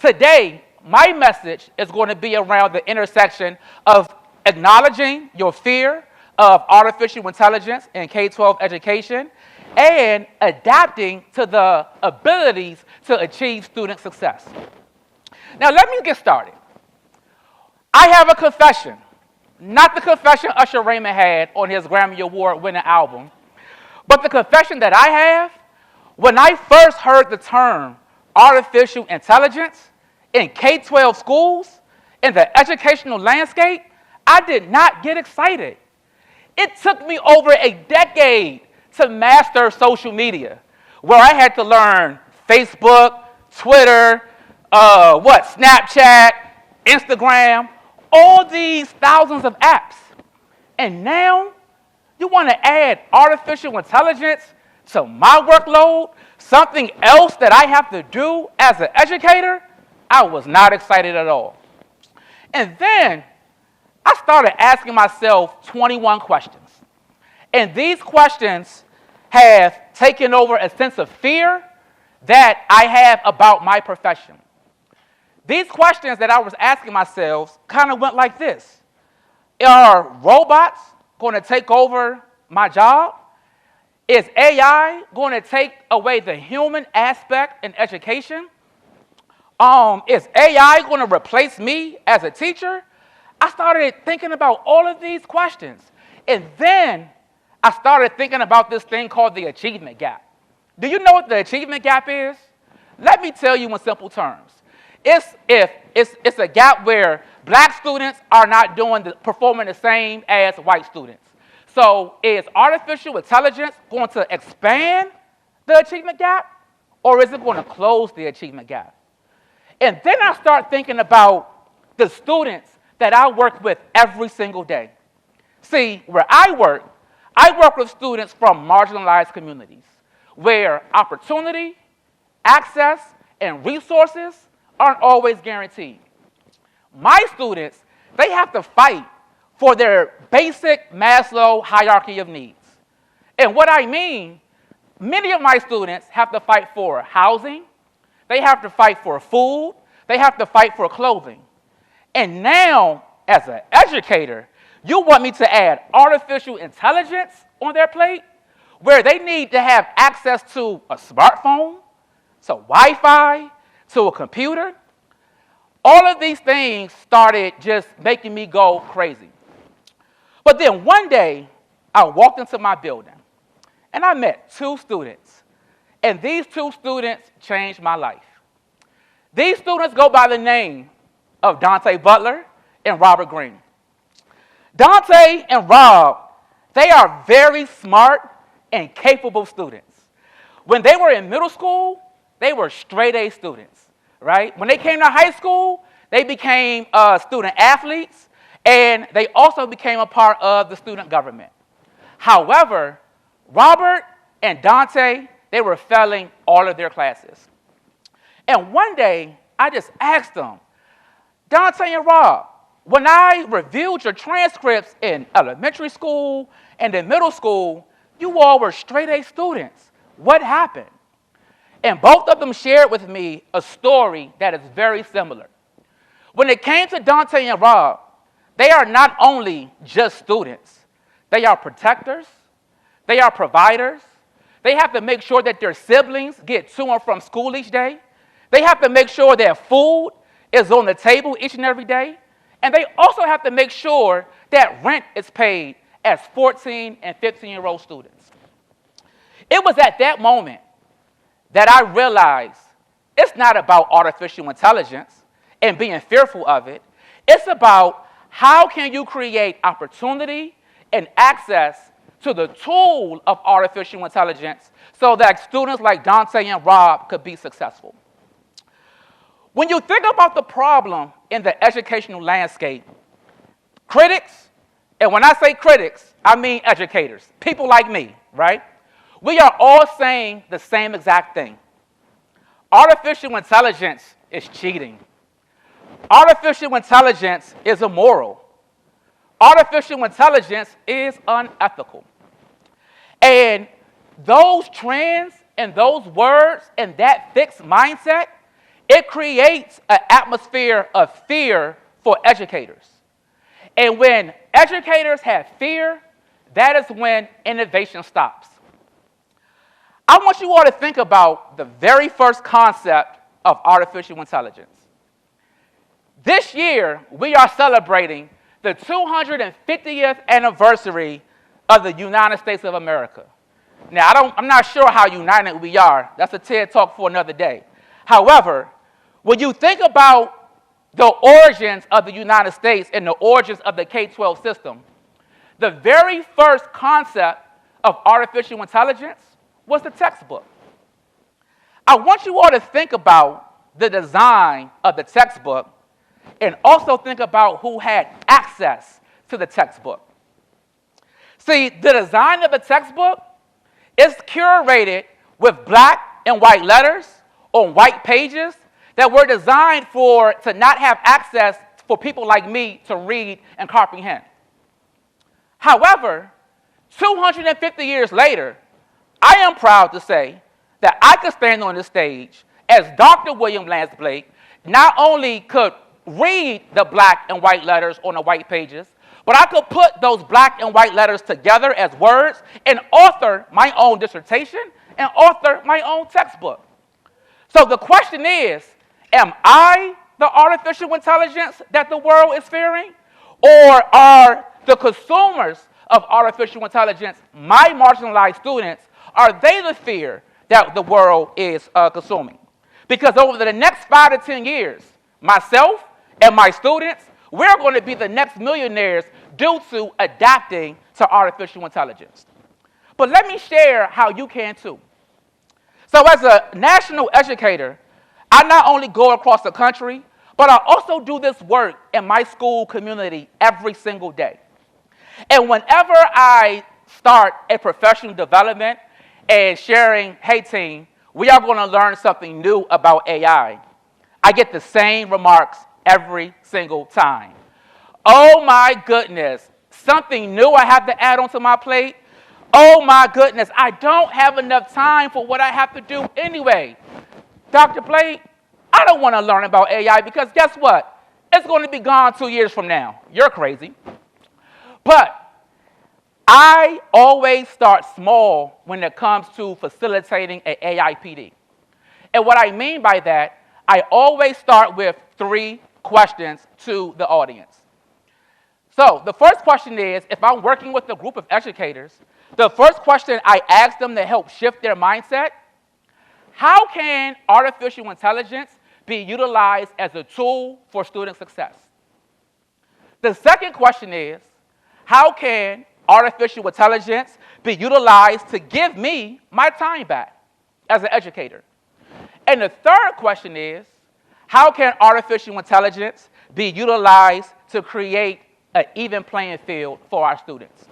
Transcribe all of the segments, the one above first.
Today, my message is going to be around the intersection of acknowledging your fear of artificial intelligence in K-12 education and adapting to the abilities to achieve student success. Now, let me get started. I have a confession, not the confession Usher Raymond had on his Grammy Award-winning album, but the confession that I have. When I first heard the term artificial intelligence in K-12 schools, in the educational landscape, I did not get excited. It took me over a decade to master social media, where I had to learn Facebook, Twitter, Snapchat, Instagram, all these thousands of apps. And now you want to add artificial intelligence to my workload, something else that I have to do as an educator? I was not excited at all. And then I started asking myself 21 questions. And these questions have taken over a sense of fear that I have about my profession. These questions that I was asking myself kind of went like this. Are robots going to take over my job? Is AI going to take away the human aspect in education? Is AI going to replace me as a teacher? I started thinking about all of these questions. And then I started thinking about this thing called the achievement gap. Do you know what the achievement gap is? Let me tell you in simple terms. It's a gap where black students are not performing the same as white students. So is artificial intelligence going to expand the achievement gap, or is it going to close the achievement gap? And then I start thinking about the students that I work with every single day. See, where I work with students from marginalized communities where opportunity, access, and resources aren't always guaranteed. My students, they have to fight for their basic Maslow hierarchy of needs. And what I mean, many of my students have to fight for housing, they have to fight for food, they have to fight for clothing. And now, as an educator, you want me to add artificial intelligence on their plate, where they need to have access to a smartphone, to Wi-Fi, to a computer. All of these things started just making me go crazy. But then one day, I walked into my building, and I met two students. And these two students changed my life. These students go by the name of Dante Butler and Robert Green. Dante and Rob, they are very smart and capable students. When they were in middle school, they were straight A students, right? When they came to high school, they became student athletes, and they also became a part of the student government. However, Robert and Dante, they were failing all of their classes. And one day, I just asked them, Dante and Rob, when I reviewed your transcripts in elementary school and in middle school, you all were straight A students. What happened? And both of them shared with me a story that is very similar. When it came to Dante and Rob, they are not only just students. They are protectors. They are providers. They have to make sure that their siblings get to and from school each day. They have to make sure that food is on the table each and every day. And they also have to make sure that rent is paid as 14 and 15-year-old students. It was at that moment that I realized it's not about artificial intelligence and being fearful of it. It's about how can you create opportunity and access to the tool of artificial intelligence so that students like Dante and Rob could be successful. When you think about the problem in the educational landscape, critics, and when I say critics, I mean educators, people like me, right? We are all saying the same exact thing. Artificial intelligence is cheating. Artificial intelligence is immoral. Artificial intelligence is unethical. And those trends and those words and that fixed mindset It creates an atmosphere of fear for educators. And when educators have fear, that is when innovation stops. I want you all to think about the very first concept of artificial intelligence. This year, we are celebrating the 250th anniversary of the United States of America. Now, I'm not sure how united we are. That's a TED Talk for another day. However, when you think about the origins of the United States and the origins of the K-12 system, the very first concept of artificial intelligence was the textbook. I want you all to think about the design of the textbook and also think about who had access to the textbook. See, the design of the textbook is curated with black and white letters on white pages that were designed to not have access for people like me to read and comprehend. However, 250 years later, I am proud to say that I could stand on this stage as Dr. William Lance Blake not only could read the black and white letters on the white pages, but I could put those black and white letters together as words and author my own dissertation and author my own textbook. So the question is, am I the artificial intelligence that the world is fearing? Or are the consumers of artificial intelligence, my marginalized students, are they the fear that the world is consuming? Because over the next 5 to 10 years, myself and my students, we're going to be the next millionaires due to adapting to artificial intelligence. But let me share how you can too. So as a national educator, I not only go across the country, but I also do this work in my school community every single day. And whenever I start a professional development and sharing, hey team, we are going to learn something new about AI, I get the same remarks every single time. Oh my goodness, something new I have to add onto my plate? Oh my goodness, I don't have enough time for what I have to do anyway. Dr. Blake, I don't want to learn about AI because guess what? It's going to be gone 2 years from now. You're crazy. But I always start small when it comes to facilitating an AI PD. And what I mean by that, I always start with 3 questions to the audience. So the first question is, if I'm working with a group of educators, the first question I ask them to help shift their mindset, how can artificial intelligence be utilized as a tool for student success? The second question is, how can artificial intelligence be utilized to give me my time back as an educator? And the third question is, how can artificial intelligence be utilized to create an even playing field for our students?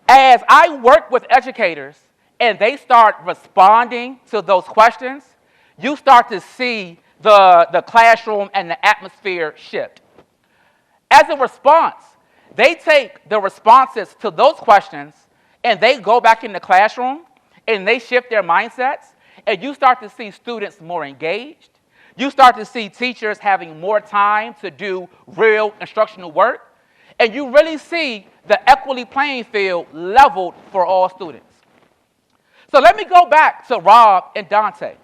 As I work with educators and they start responding to those questions, you start to see the classroom and the atmosphere shift. As a response, they take the responses to those questions and they go back in the classroom and they shift their mindsets, and you start to see students more engaged. You start to see teachers having more time to do real instructional work, and you really see the equity playing field leveled for all students. So let me go back to Rob and Dante.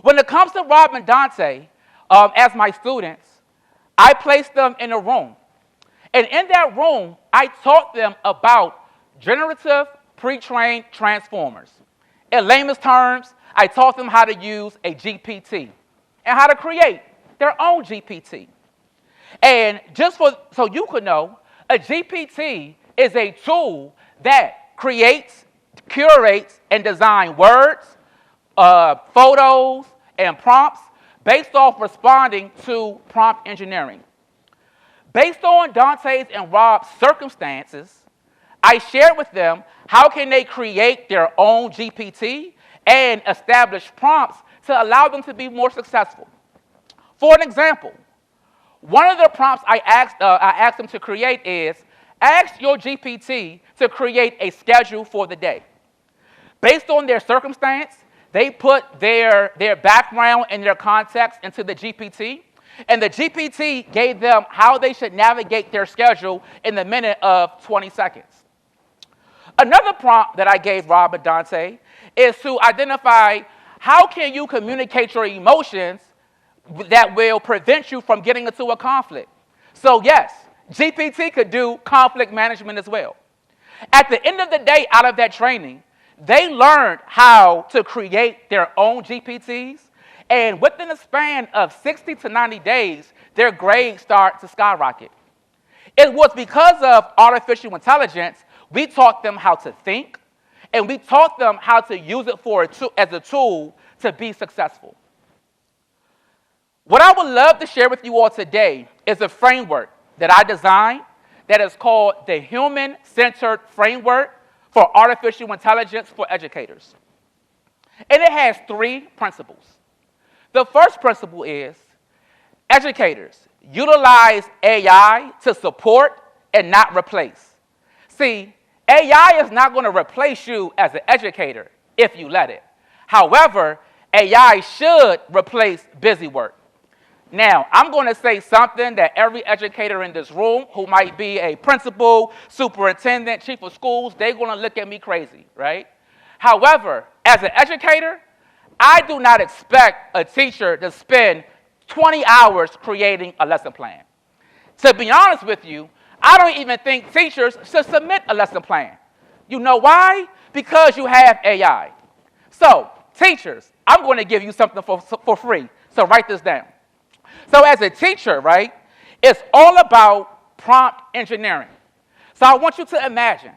When it comes to Rob and Dante, as my students, I placed them in a room. And in that room, I taught them about generative pre-trained transformers. In layman's terms, I taught them how to use a GPT and how to create their own GPT. And just so you could know, a GPT is a tool that creates, curates, and designs words, photos, and prompts based off responding to prompt engineering. Based on Dante's and Rob's circumstances, I shared with them how can they create their own GPT and establish prompts to allow them to be more successful. For an example, one of the prompts I asked them to create is, ask your GPT to create a schedule for the day. Based on their circumstance, they put their background and their context into the GPT, and the GPT gave them how they should navigate their schedule in the minute of 20 seconds. Another prompt that I gave Rob and Dante is to identify how can you communicate your emotions that will prevent you from getting into a conflict. So yes, GPT could do conflict management as well. At the end of the day, out of that training, they learned how to create their own GPTs, and within a span of 60 to 90 days, their grades start to skyrocket. It was because of artificial intelligence, we taught them how to think, and we taught them how to use it as a tool to be successful. What I would love to share with you all today is a framework that I designed that is called the Human-Centered Framework for Artificial Intelligence for Educators. And it has 3 principles. The first principle is, educators, utilize AI to support and not replace. See, AI is not going to replace you as an educator if you let it. However, AI should replace busy work. Now, I'm going to say something that every educator in this room who might be a principal, superintendent, chief of schools, they're going to look at me crazy, right? However, as an educator, I do not expect a teacher to spend 20 hours creating a lesson plan. To be honest with you, I don't even think teachers should submit a lesson plan. You know why? Because you have AI. So, teachers, I'm going to give you something for free. So write this down. So as a teacher, right, it's all about prompt engineering. So I want you to imagine,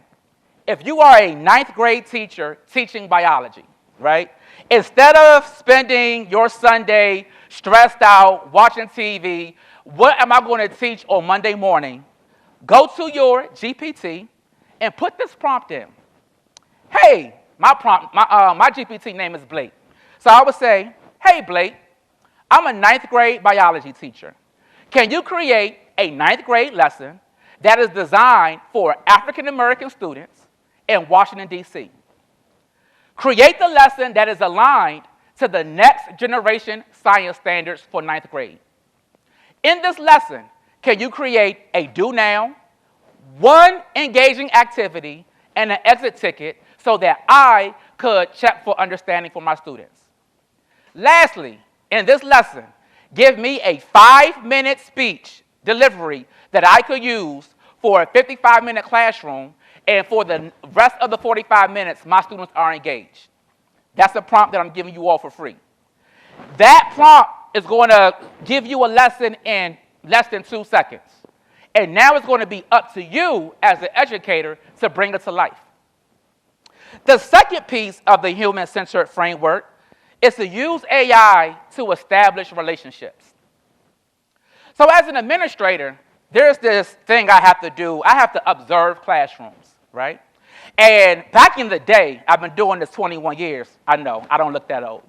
if you are a 9th grade teacher teaching biology, right, instead of spending your Sunday stressed out watching TV, what am I going to teach on Monday morning? Go to your GPT and put this prompt in. Hey, my GPT name is Blake. So I would say, hey, Blake, I'm a 9th grade biology teacher. Can you create a 9th grade lesson that is designed for African American students in Washington, D.C.? Create the lesson that is aligned to the next generation science standards for 9th grade. In this lesson, can you create a do now, 1 engaging activity, and an exit ticket so that I could check for understanding for my students? Lastly, in this lesson, give me a 5-minute speech delivery that I could use for a 55-minute classroom, and for the rest of the 45 minutes, my students are engaged. That's a prompt that I'm giving you all for free. That prompt is going to give you a lesson in less than 2 seconds. And now it's going to be up to you as an educator to bring it to life. The second piece of the human-centered framework is to use AI to establish relationships. So as an administrator, there's this thing I have to do. I have to observe classrooms, right? And back in the day, I've been doing this 21 years. I know, I don't look that old.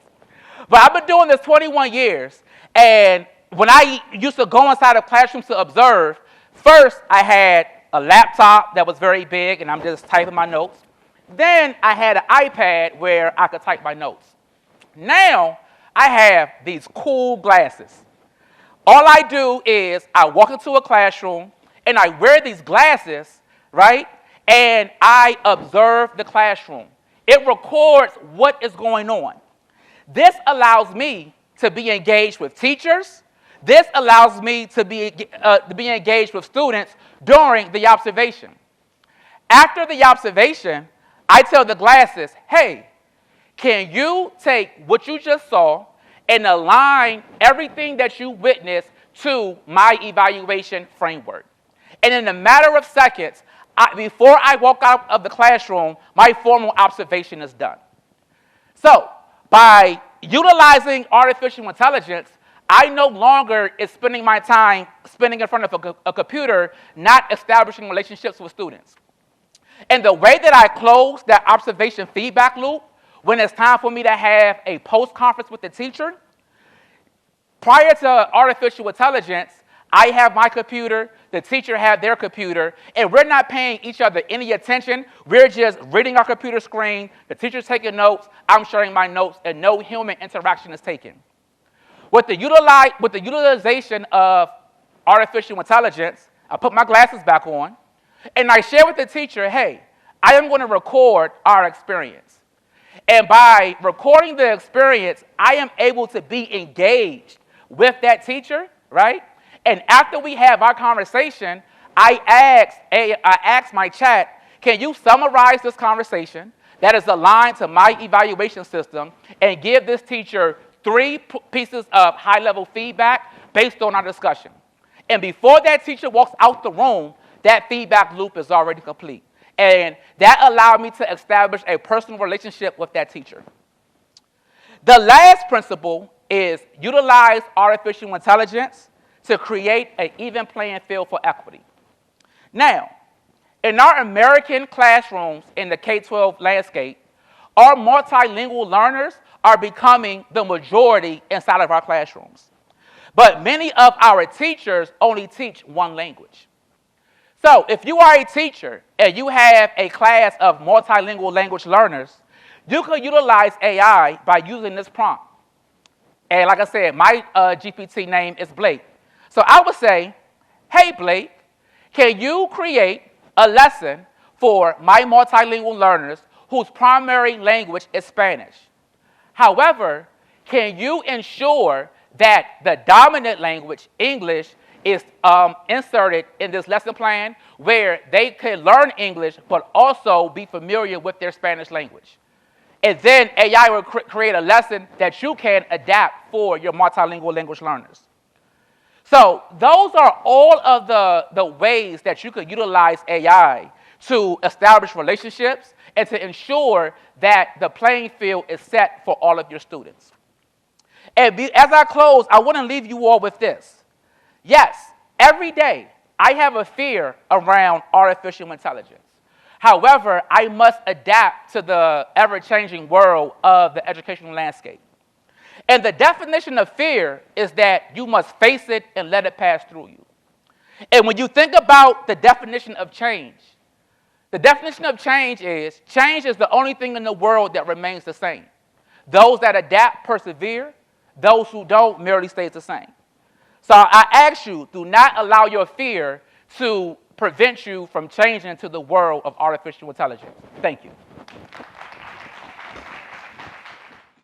But I've been doing this 21 years, and when I used to go inside of classrooms to observe, first I had a laptop that was very big, and I'm just typing my notes. Then I had an iPad where I could type my notes. Now, I have these cool glasses. All I do is I walk into a classroom and I wear these glasses, right? And I observe the classroom. It records what is going on. This allows me to be engaged with teachers. This allows me to be engaged with students during the observation. After the observation, I tell the glasses, hey, can you take what you just saw and align everything that you witnessed to my evaluation framework? And in a matter of seconds, before I walk out of the classroom, my formal observation is done. So, by utilizing artificial intelligence, I no longer is spending my time spending in front of a computer, not establishing relationships with students. And the way that I close that observation feedback loop, when it's time for me to have a post-conference with the teacher, prior to artificial intelligence, I have my computer, the teacher had their computer, and we're not paying each other any attention. We're just reading our computer screen, the teacher's taking notes, I'm sharing my notes, and no human interaction is taken. With the utilization of artificial intelligence, I put my glasses back on, and I share with the teacher, hey, I am going to record our experience. And by recording the experience, I am able to be engaged with that teacher, right? And after we have our conversation, I ask my chat, can you summarize this conversation that is aligned to my evaluation system and give this teacher 3 pieces of high-level feedback based on our discussion? And before that teacher walks out the room, that feedback loop is already complete. And that allowed me to establish a personal relationship with that teacher. The last principle is utilize artificial intelligence to create an even playing field for equity. Now, in our American classrooms in the K-12 landscape, our multilingual learners are becoming the majority inside of our classrooms. But many of our teachers only teach one language. So if you are a teacher and you have a class of multilingual language learners, you can utilize AI by using this prompt. And like I said, my GPT name is Blake. So I would say, hey, Blake, can you create a lesson for my multilingual learners whose primary language is Spanish? However, can you ensure that the dominant language, English, is inserted in this lesson plan where they can learn English but also be familiar with their Spanish language? And then AI will create a lesson that you can adapt for your multilingual language learners. So those are all of the ways that you could utilize AI to establish relationships and to ensure that the playing field is set for all of your students. And as I close, I want to leave you all with this. Yes, every day I have a fear around artificial intelligence. However, I must adapt to the ever-changing world of the educational landscape. And the definition of fear is that you must face it and let it pass through you. And when you think about the definition of change is the only thing in the world that remains the same. Those that adapt persevere, those who don't merely stay the same. So I ask you, do not allow your fear to prevent you from changing to the world of artificial intelligence. Thank you.